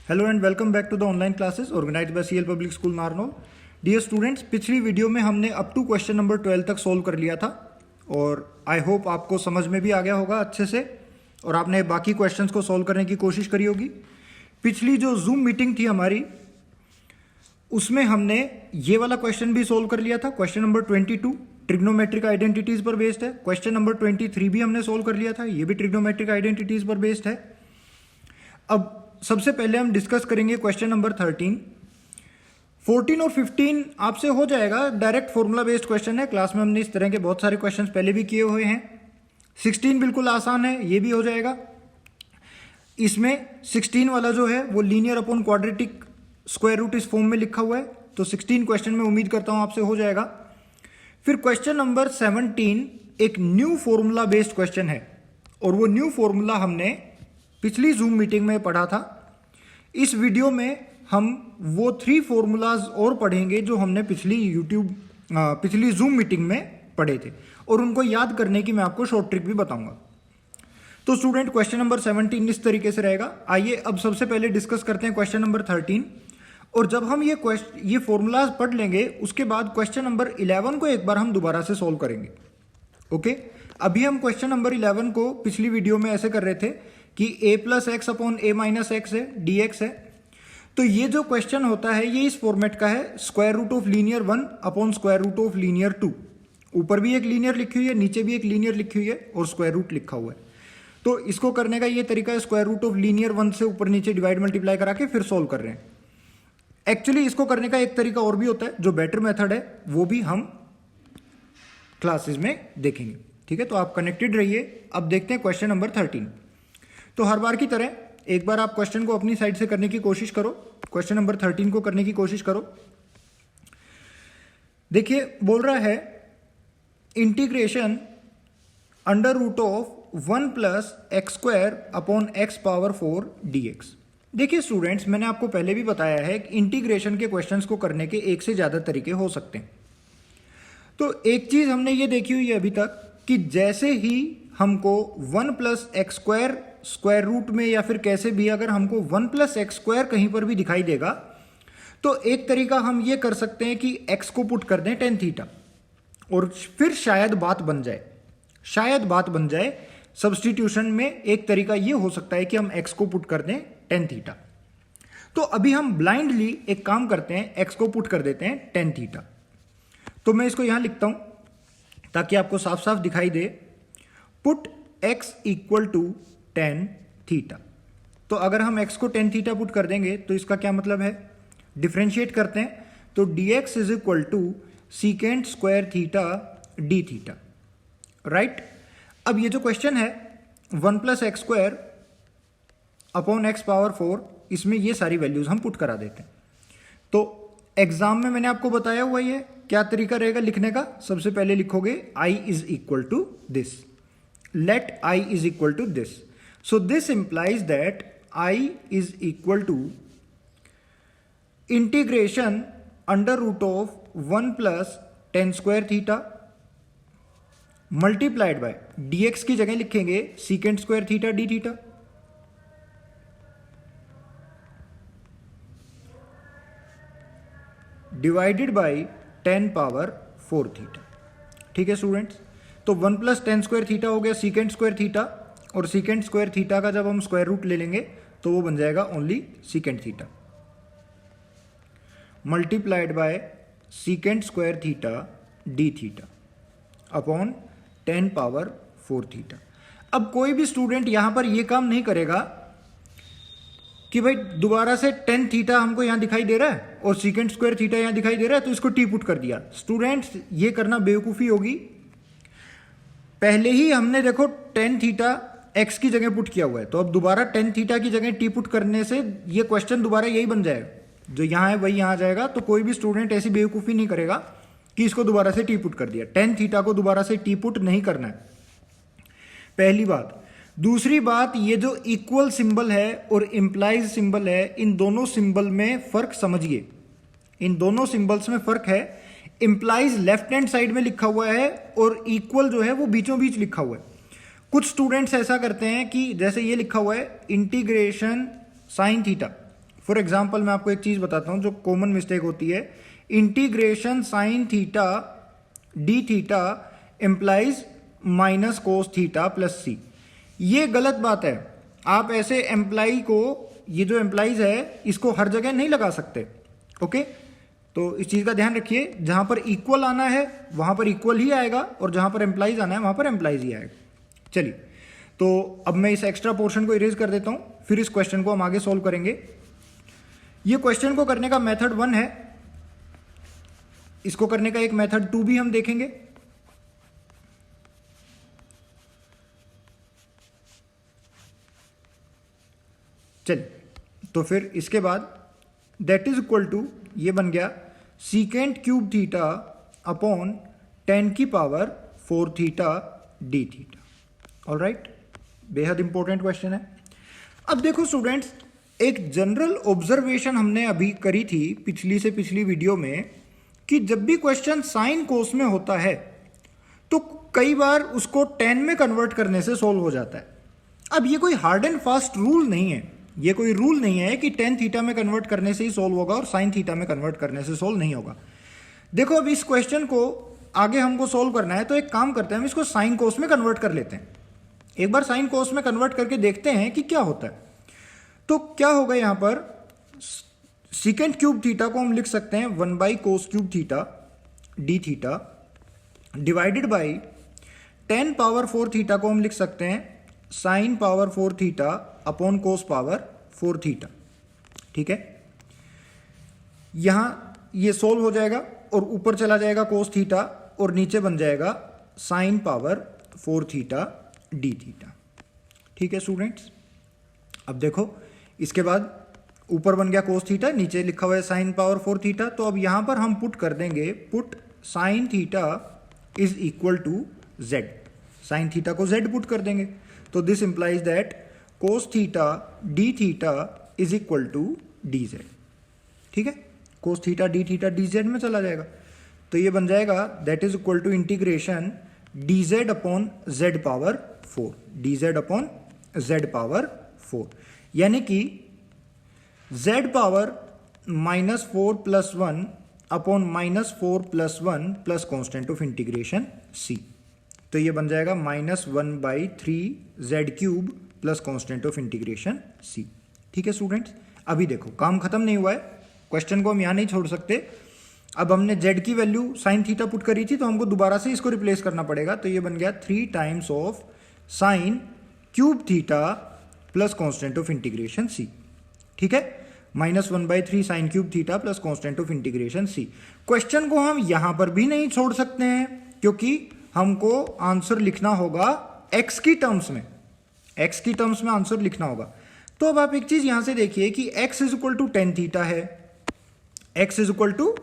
Hello and welcome back to the online classes organized by CL public school Narnaul. Dear students, पिछली video में हमने up to question number 12 तक solve कर लिया था और आई होप आपको समझ में भी आ गया होगा अच्छे से और आपने बाकी क्वेश्चंस को सोल्व करने की कोशिश करी होगी। पिछली जो जूम मीटिंग थी हमारी, उसमें हमने ये वाला क्वेश्चन भी सोल्व कर लिया था। क्वेश्चन नंबर 22 ट्रिग्नोमेट्रिक आइडेंटिटीज पर बेस्ड है। क्वेश्चन नंबर 23 भी हमने सोल्व कर लिया था, ये भी ट्रिग्नोमेट्रिक आइडेंटिटीज पर बेस्ड है। अब सबसे पहले हम डिस्कस करेंगे क्वेश्चन नंबर 13। 14 और 15 आपसे हो जाएगा, डायरेक्ट फॉर्मूला बेस्ड क्वेश्चन है। क्लास में हमने इस तरह के बहुत सारे क्वेश्चंस पहले भी किए हुए हैं। 16 बिल्कुल आसान है, ये भी हो जाएगा। इसमें 16 वाला जो है वो linear upon quadratic square root इस फॉर्म में लिखा हुआ है, तो 16 क्वेश्चन में उम्मीद करता हूं आपसे हो जाएगा। फिर क्वेश्चन नंबर 17 एक न्यू फॉर्मूला बेस्ड क्वेश्चन है और वो न्यू फॉर्मूला हमने पिछली जूम मीटिंग में पढ़ा था। इस वीडियो में हम वो 3 फॉर्मूलाज और पढ़ेंगे जो हमने पिछली जूम मीटिंग में पढ़े थे और उनको याद करने की मैं आपको शॉर्ट ट्रिक भी बताऊंगा। तो स्टूडेंट, क्वेश्चन नंबर 17 इस तरीके से रहेगा। आइए अब सबसे पहले डिस्कस करते हैं क्वेश्चन नंबर 13। और जब हम ये फॉर्मूलाज पढ़ लेंगे उसके बाद क्वेश्चन नंबर 11 को एक बार हम दोबारा से सोल्व करेंगे। ओके, अभी हम क्वेश्चन नंबर 11 को पिछली वीडियो में ऐसे कर रहे थे कि a plus x upon a minus x है, dx है। तो ये जो क्वेश्चन होता है ये इस फॉर्मेट का है, square root of linear 1 upon square root of linear 2। ऊपर भी एक लीनियर लिखी हुई है, नीचे भी एक लीनियर लिखी हुई है और स्क्वायर रूट लिखा हुआ है। तो इसको करने का ये तरीका है, स्क्वायर रूट ऑफ लीनियर 1 से ऊपर नीचे डिवाइड मल्टीप्लाई करा के फिर सोल्व कर रहे हैं। एक्चुअली इसको करने का एक तरीका और भी होता है, जो बेटर मेथड है वो भी हम क्लासेस में देखेंगे। ठीक है, तो आप कनेक्टेड रहिए। अब देखते हैं क्वेश्चन नंबर 13। तो हर बार की तरह एक बार आप क्वेश्चन को अपनी साइड से करने की कोशिश करो। क्वेश्चन नंबर 13 को करने की कोशिश करो। देखिए, बोल रहा है integration under root of 1 plus x square upon x power 4 dx। देखिए स्टूडेंट्स, मैंने आपको पहले भी बताया है कि इंटीग्रेशन के क्वेश्चंस को करने के एक से ज्यादा तरीके हो सकते हैं। तो एक चीज हमने ये देखी हुई है अभी तक कि जैसे ही हमको 1 plus x square square root में या फिर कैसे भी अगर हमको 1 प्लस एक्स स्क्वायर कहीं पर भी दिखाई देगा तो एक तरीका हम ये कर सकते हैं कि x को पुट कर दें tan थीटा और फिर शायद बात बन जाए। सब्स्टिट्यूशन में एक तरीका ये हो सकता है कि हम x को पुट कर दें tan थीटा। तो अभी हम ब्लाइंडली एक काम करते हैं, x को पुट कर देते हैं tan थीटा। तो मैं इसको यहां लिखता हूं ताकि आपको साफ साफ दिखाई दे। Put x equal to tan theta. तो अगर हम x को tan थीटा पुट कर देंगे तो इसका क्या मतलब है, डिफरेंशिएट करते हैं तो dx is equal to secant square theta D theta. Right, अब ये जो क्वेश्चन है 1 plus x square upon x power 4, इसमें ये सारी वैल्यूज हम पुट करा देते हैं। तो एग्जाम में मैंने आपको बताया हुआ ही है क्या तरीका रहेगा लिखने का। सबसे पहले लिखोगे i is equal to this, let i is equal to this. So this implies that I is equal to integration under root of 1 plus tan square theta multiplied by dx की जगह लिखेंगे secant square theta d theta divided by tan power 4 theta। ठीक है students, तो 1 plus tan square theta हो गया secant square theta और secant square theta का जब हम स्क्वायर रूट ले लेंगे तो वो बन जाएगा only secant theta multiplied by secant square theta D theta upon tan power 4 theta. अब कोई भी स्टूडेंट यहां पर ये काम नहीं करेगा कि भाई दोबारा से tan थीटा हमको यहां दिखाई दे रहा है और सीकेंट स्क्वायर थीटा यहां दिखाई दे रहा है तो इसको टी पुट कर दिया। स्टूडेंट्स, ये करना बेवकूफ़ी होगी। पहले ही हमने देखो tan थीटा x की जगह पुट किया हुआ है, तो अब दोबारा tan थीटा की जगह टी पुट करने से ये क्वेश्चन दोबारा यही बन जाएगा, जो यहाँ है वही यहाँ आ जाएगा। तो कोई भी स्टूडेंट ऐसी बेवकूफ़ी नहीं करेगा कि इसको दोबारा से टी पुट कर दिया। tan थीटा को दोबारा से टी पुट नहीं करना है, पहली बात। दूसरी बात, ये जो इक्वल सिंबल है और इंप्लाइज सिंबल है, इन दोनों सिंबल में फर्क समझिए। इन दोनों सिंबल्स में फर्क है। इंप्लाइज लेफ्ट हैंड साइड में लिखा हुआ है और इक्वल जो है वो बीचों बीच लिखा हुआ है। कुछ स्टूडेंट्स ऐसा करते हैं कि जैसे ये लिखा हुआ है integration sine theta for example मैं आपको एक चीज़ बताता हूँ जो कॉमन मिस्टेक होती है, integration sine theta D theta implies minus cos theta plus C. ये गलत बात है। आप ऐसे एम्प्लाई को, ये जो एम्प्लाइज है इसको हर जगह नहीं लगा सकते। ओके, तो इस चीज़ का ध्यान रखिए, जहां पर इक्वल आना है वहां पर इक्वल ही आएगा और जहां पर एम्प्लाइज आना है वहां पर एम्प्लाइज ही आएगा। चलिए, तो अब मैं इस एक्स्ट्रा पोर्शन को इरेज कर देता हूं, फिर इस क्वेश्चन को हम आगे सोल्व करेंगे। ये क्वेश्चन को करने का मेथड 1 है, इसको करने का एक मेथड 2 भी हम देखेंगे। चलिए, तो फिर इसके बाद दैट इज इक्वल टू, ये बन गया सीकेंट क्यूब थीटा अपॉन 10 की power 4 theta D theta. Alright, बेहद इंपॉर्टेंट क्वेश्चन है। अब देखो स्टूडेंट्स, एक जनरल ऑब्जर्वेशन हमने अभी करी थी पिछली से पिछली वीडियो में कि जब भी क्वेश्चन साइन कोस में होता है तो कई बार उसको 10 में कन्वर्ट करने से सोल्व हो जाता है। अब ये कोई हार्ड एंड फास्ट रूल नहीं है, ये कोई रूल नहीं है कि 10 थीटा में कन्वर्ट करने से ही सोल्व होगा और साइन थीटा में कन्वर्ट करने से सोल्व नहीं होगा। देखो, अब इस क्वेश्चन को आगे हमको सोल्व करना है, तो एक काम करते हैं, हम इसको साइन कोस में कन्वर्ट कर लेते हैं। एक बार साइन कोस में कन्वर्ट करके देखते हैं कि क्या होता है। तो क्या होगा, यहां पर सीकेंट क्यूब थीटा को हम लिख सकते हैं 1 by cos cube theta D theta divided by 10 power 4 theta को हम लिख सकते हैं साइन पावर 4 थीटा अपॉन कोस पावर 4 थीटा। ठीक है, यहां ये सोल्व हो जाएगा और ऊपर चला जाएगा कोस थीटा और नीचे बन जाएगा sine power 4 theta D theta. ठीक है स्टूडेंट्स, अब देखो, इसके बाद ऊपर बन गया कोस थीटा, नीचे लिखा हुआ है साइन पावर 4 थीटा। तो अब यहां पर हम पुट कर देंगे, put sine theta is equal to z. Sine theta को जेड पुट कर देंगे, तो this implies that cos theta D theta is equal to d z. ठीक है, cos theta D theta d z में चला जाएगा, तो ये बन जाएगा that is equal to integration d z upon z power 4, d z upon z power 4, यानी कि z power -4 plus 1 upon -4 plus 1 plus constant of integration c। तो ये बन जाएगा -1/3 z cube plus constant of integration c। ठीक है students, अभी देखो काम खत्म नहीं हुआ है, क्वेश्चन को हम यहां नहीं छोड़ सकते। अब हमने z की वैल्यू साइन थीटा पुट करी थी, तो हमको दोबारा से इसको रिप्लेस करना पड़ेगा। तो ये बन गया 3 times of sine cube theta plus constant of integration c। ठीक है, -1/3 sine cube theta plus constant of integration c। Question को हम यहां पर भी नहीं छोड़ सकते हैं, क्योंकि हमको आंसर लिखना होगा x की टर्म्स में, x की टर्म्स में आंसर लिखना होगा। तो अब आप एक चीज यहां से देखिए कि x is equal to 10 theta है, x is equal to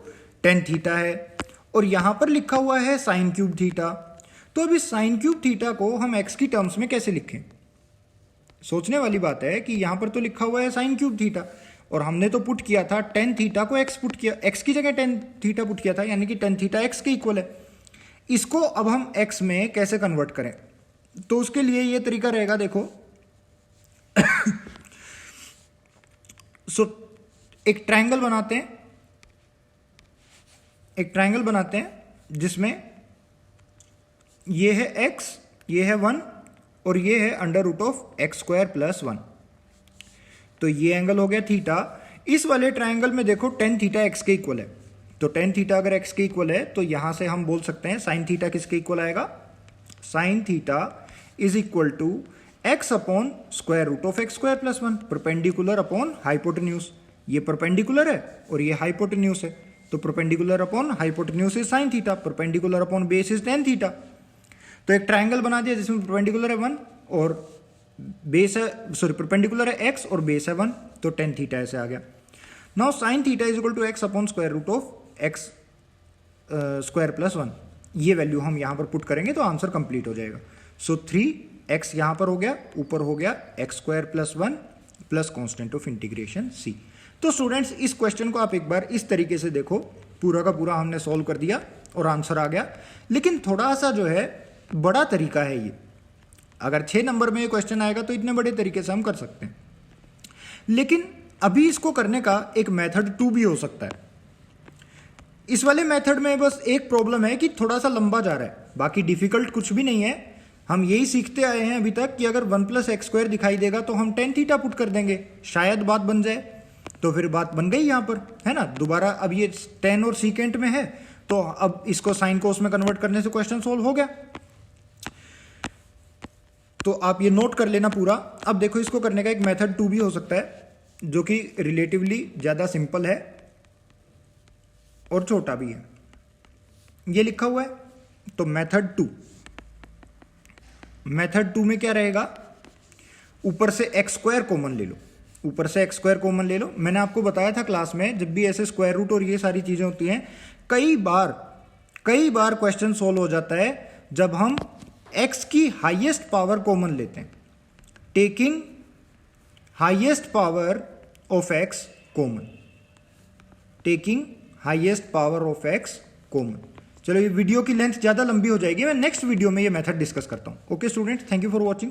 10 theta है, और यहां पर लिखा हुआ है साइन क्यूब थीटा। तो अब इस साइन क्यूब थीटा को हम x की टर्म्स में कैसे लिखें? सोचने वाली बात है कि यहां पर तो लिखा हुआ है साइन क्यूब थीटा, और हमने तो पुट किया था 10 थीटा को x पुट किया, x की जगह 10 थीटा पुट किया था, यानी कि 10 थीटा x के इक्वल है। इसको अब हम x में कैसे कन्वर्ट करें? तो उसके लिए ये तरीका रहेगा, देखो एक ट्रायंगल बनाते हैं, एक ट्रायंगल बनाते हैं जिसमें ये है x, ये है 1 और ये है √(x² + 1). तो ये एंगल हो गया थीटा। इस वाले ट्रायंगल में देखो tan थीटा x के इक्वल है, तो tan थीटा अगर x के इक्वल है तो यहां से हम बोल सकते हैं sin थीटा किसके इक्वल आएगा? sin theta is equal to x upon √(x² + 1), perpendicular upon hypotenuse. ये परपेंडिकुलर है और ये हाइपोटेन्यूज है, तो perpendicular upon hypotenuse is sin theta, perpendicular upon base is tan theta. तो एक ट्रायंगल बना दिया जिसमें परपेंडिकुलर है 1 और बेस है, सॉरी परपेंडिकुलर है x और बेस है 1, तो tan थीटा ऐसे आ गया। Now sin theta is equal to x upon √(x² + 1). ये वैल्यू हम यहां पर पुट करेंगे तो आंसर कंप्लीट हो जाएगा। सो 3x यहां पर हो गया, ऊपर हो गया x² + 1 plus constant of integration c। तो स्टूडेंट्स, इस क्वेश्चन को आप एक बार इस तरीके से देखो, पूरा का पूरा हमने सॉल्व कर दिया और आंसर आ गया। लेकिन थोड़ा सा जो है बड़ा तरीका है ये, अगर 6 नंबर में ये क्वेश्चन आएगा तो इतने बड़े तरीके से हम कर सकते हैं। लेकिन अभी इसको करने का एक मेथड 2 भी हो सकता है। इस वाले मेथड में बस एक प्रॉब्लम है कि थोड़ा सा लंबा जा रहा है, बाकी डिफिकल्ट कुछ भी नहीं है। हम यही सीखते आए हैं अभी तक कि अगर 1 + x² दिखाई देगा तो हम tan थीटा पुट कर देंगे, शायद बात बन जाए। तो फिर बात बन गई यहाँ पर, है ना। दोबारा अब ये tan और सीकेंट में है, तो अब इसको साइन कोस में कन्वर्ट करने से क्वेश्चन सोल्व हो गया। तो आप ये नोट कर लेना पूरा। अब देखो, इसको करने का एक मेथड 2 भी हो सकता है, जो कि रिलेटिवली ज़्यादा सिंपल है और छोटा भी है। ये लिखा हुआ है, तो मेथड 2 में क्या रहेगा, ऊपर से x² कॉमन ले लो, ऊपर से x² कॉमन ले लो। मैंने आपको बताया था क्लास में, जब भी ऐसे स्क्वायर रूट और ये सारी चीज़ें होती हैं, कई बार क्वेश्चन सोल्व हो जाता है जब हम x की हाईएस्ट पावर कॉमन लेते हैं, taking highest power of x common, taking highest power of x common. चलो, ये वीडियो की लेंथ ज़्यादा लंबी हो जाएगी, मैं नेक्स्ट वीडियो में ये मेथड डिस्कस करता हूँ। Okay student, thank you for watching.